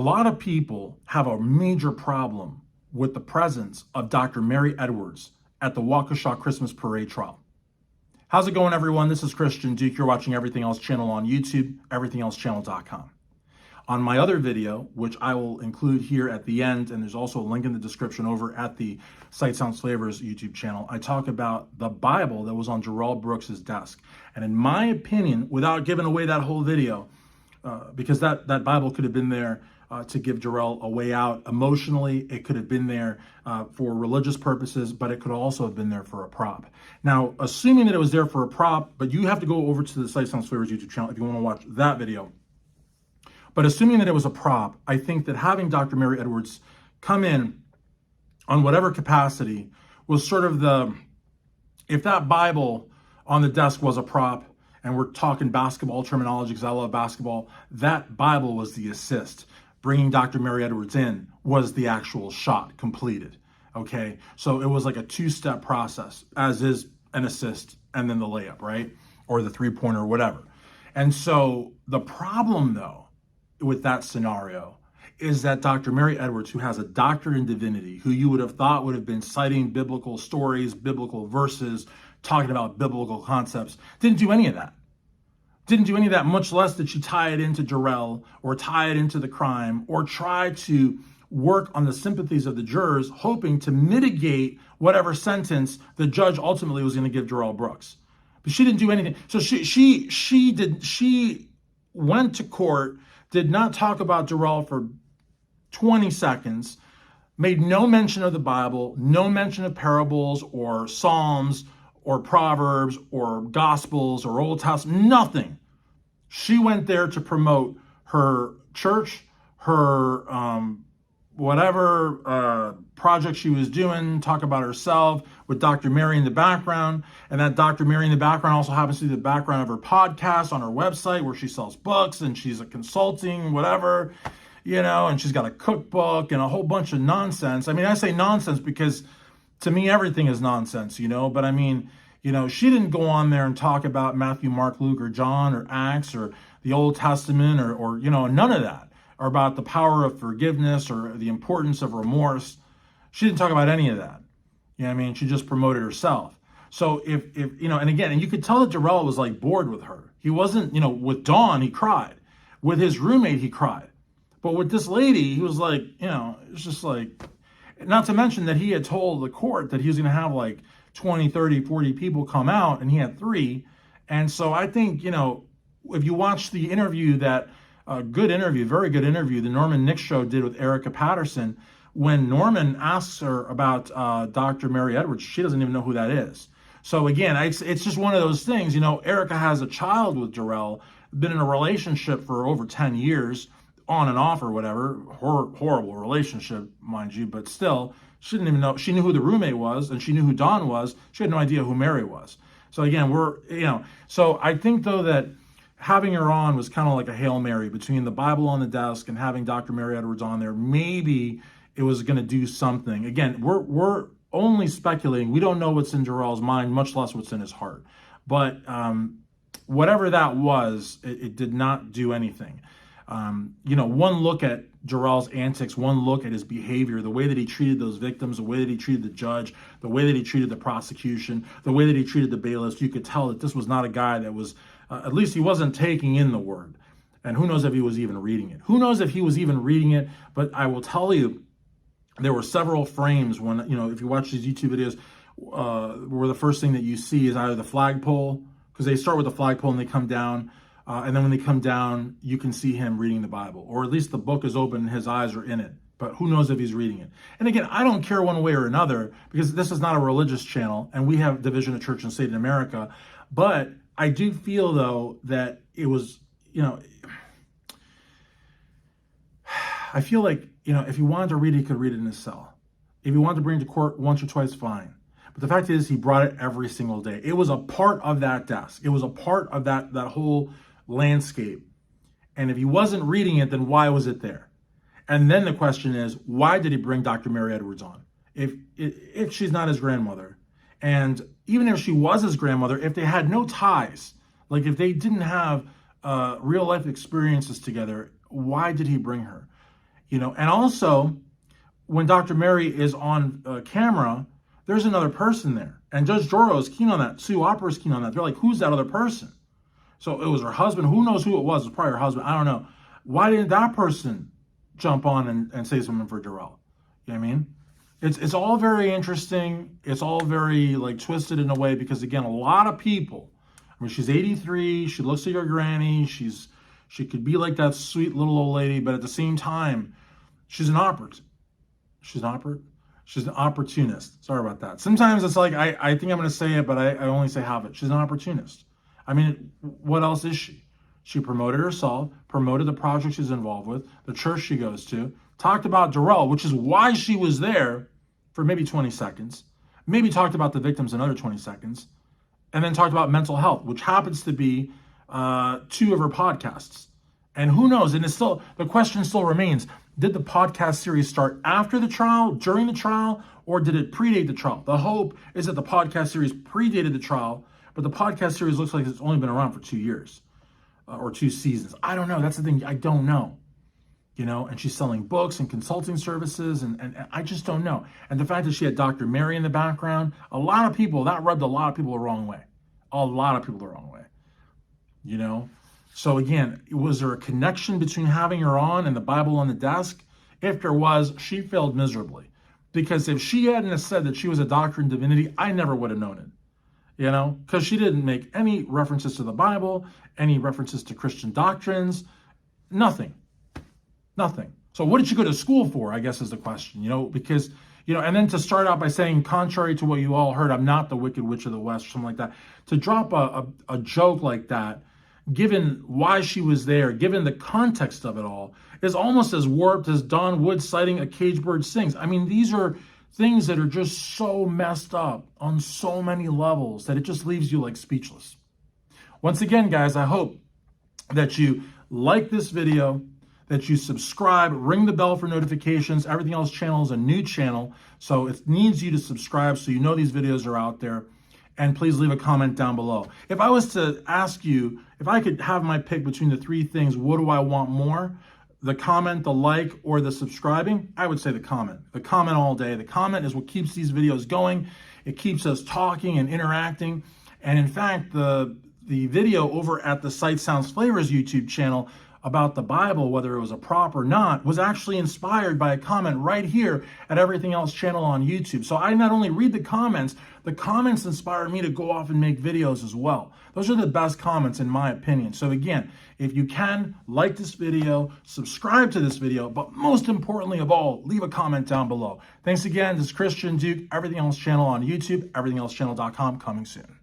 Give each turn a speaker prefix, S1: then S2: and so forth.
S1: lot of people have a major problem with the presence of Dr. Mary Edwards at the Waukesha Christmas Parade trial. How's it going, everyone? This is Christian Duke. You're watching Everything Else Channel on YouTube, everythingelsechannel.com. On my other video, which I will include here at the end, and there's also a link in the description over at the Sight Sounds Flavors YouTube channel, I talk about the Bible that was on Darrell Brooks's desk. And in my opinion, without giving away that whole video, because that Bible could have been there to give Darrell a way out emotionally. It could have been there for religious purposes, but it could also have been there for a prop. Now, assuming that it was there for a prop, but you have to go over to the Sight Sounds Flavors YouTube channel if you want to watch that video. But assuming that it was a prop, I think that having Dr. Mary Edwards come in on whatever capacity was sort of if that Bible on the desk was a prop, and we're talking basketball terminology because I love basketball, that Bible was the assist. Bringing Dr. Mary Edwards in was the actual shot completed, okay? So it was like a two-step process, as is an assist and then the layup, right? Or the three-pointer or whatever. And so the problem, though, with that scenario is that Dr. Mary Edwards, who has a doctorate in divinity, who you would have thought would have been citing biblical stories, biblical verses, talking about biblical concepts, didn't do any of that. Didn't do any of that, much less did she tie it into Darrell or tie it into the crime or try to work on the sympathies of the jurors, hoping to mitigate whatever sentence the judge ultimately was going to give Darrell Brooks. But she didn't do anything. So she went to court, did not talk about Darrell for 20 seconds, made no mention of the Bible, no mention of parables or Psalms or Proverbs or Gospels or Old Testament, nothing. She went there to promote her church, her whatever project she was doing, talk about herself with Dr. Mary in the background. And that Dr. Mary in the background also happens to be the background of her podcast on her website where she sells books and she's a consulting, whatever, you know, and she's got a cookbook and a whole bunch of nonsense. I mean, I say nonsense because to me, everything is nonsense, you know, but I mean, you know, she didn't go on there and talk about Matthew, Mark, Luke, or John, or Acts, or the Old Testament, or you know, none of that, or about the power of forgiveness or the importance of remorse. She didn't talk about any of that. You know what I mean? She just promoted herself. So if you know, and again, and you could tell that Darrell was like bored with her. He wasn't, you know, with Dawn, he cried. With his roommate, he cried. But with this lady, he was like, you know, it's just like, not to mention that he had told the court that he was going to have like 20, 30, 40 people come out, and he had 3. And so I think, you know, if you watch the interview that, good interview, very good interview, the Norman Nick show did with Erica Patterson, when Norman asks her about Dr. Mary Edwards, she doesn't even know who that is. So again, it's just one of those things, you know, Erica has a child with Darrell, been in a relationship for over 10 years, on and off or whatever, horrible relationship, mind you, but still, she didn't even know. She knew who the roommate was, and she knew who Dawn was. She had no idea who Mary was. So again, so I think, though, that having her on was kind of like a Hail Mary between the Bible on the desk and having Dr. Mary Edwards on there. Maybe it was going to do something. Again, we're only speculating. We don't know what's in Darrell's mind, much less what's in his heart. But whatever that was, it did not do anything. You know, one look at Darrell's antics, one look at his behavior, the way that he treated those victims, the way that he treated the judge, the way that he treated the prosecution, the way that he treated the bailiffs, you could tell that this was not a guy that was, at least he wasn't taking in the word. And who knows if he was even reading it. Who knows if he was even reading it, but I will tell you, there were several frames when, you know, if you watch these YouTube videos, where the first thing that you see is either the flagpole, because they start with the flagpole and they come down, and then when they come down, you can see him reading the Bible, or at least the book is open and his eyes are in it. But who knows if he's reading it? And again, I don't care one way or another, because this is not a religious channel, and we have division of church and state in America. But I do feel, though, that it was, you know, I feel like, you know, if he wanted to read it, he could read it in his cell. If he wanted to bring it to court once or twice, fine. But the fact is, he brought it every single day. It was a part of that desk. It was a part of that whole landscape. And if he wasn't reading it, then why was it there? And then the question is, why did he bring Dr. Mary Edwards on? If she's not his grandmother, and even if she was his grandmother, if they had no ties, like if they didn't have real life experiences together, why did he bring her? And also when Dr. Mary is on camera, there's another person there. And Judge Darrell is keen on that. Sue Opera is keen on that. They're like, who's that other person? So it was her husband. Who knows who it was? It was probably her husband. I don't know. Why didn't that person jump on and say something for Darrell? You know what I mean? It's all very interesting. It's all very like twisted in a way because again, a lot of people. I mean, she's 83. She looks like her granny. She could be like that sweet little old lady, but at the same time, she's an operative. She's an opportunist. Sorry about that. Sometimes it's like I think I'm going to say it, but I only say half it. She's an opportunist. I mean, what else is she? She promoted herself, promoted the project she's involved with, the church she goes to, talked about Darrell, which is why she was there for maybe 20 seconds, maybe talked about the victims another 20 seconds, and then talked about mental health, which happens to be 2 of her podcasts. And who knows? And the question still remains, did the podcast series start after the trial, during the trial, or did it predate the trial? The hope is that the podcast series predated the trial, but the podcast series looks like it's only been around for 2 years or 2 seasons. I don't know. That's the thing. I don't know. And she's selling books and consulting services, and I just don't know. And the fact that she had Dr. Mary in the background, that rubbed a lot of people the wrong way. A lot of people the wrong way. So again, was there a connection between having her on and the Bible on the desk? If there was, she failed miserably. Because if she hadn't said that she was a doctor in divinity, I never would have known it. Because she didn't make any references to the Bible, any references to Christian doctrines, nothing. So what did you go to school for, I guess is the question, because, and then to start out by saying, contrary to what you all heard, I'm not the Wicked Witch of the West, or something like that, to drop a joke like that, given why she was there, given the context of it all, is almost as warped as Don Wood citing A Caged Bird Sings. I mean, these are things that are just so messed up on so many levels that it just leaves you like speechless. Once again, guys, I hope that you like this video, that you subscribe, ring the bell for notifications. Everything Else channel is a new channel, so it needs you to subscribe so you know these videos are out there. And please leave a comment down below. If I was to ask you, if I could have my pick between the 3 things, what do I want more? The comment, the like, or the subscribing? I would say the comment. The comment all day. The comment is what keeps these videos going. It keeps us talking and interacting. And in fact, the video over at the Sight Sounds Flavors YouTube channel about the Bible, whether it was a prop or not, was actually inspired by a comment right here at Everything Else channel on YouTube. So I not only read the comments inspired me to go off and make videos as well. Those are the best comments in my opinion. So again, if you can, like this video, subscribe to this video, but most importantly of all, leave a comment down below. Thanks again. This is Christian Duke, Everything Else channel on YouTube, everythingelschannel.com, coming soon.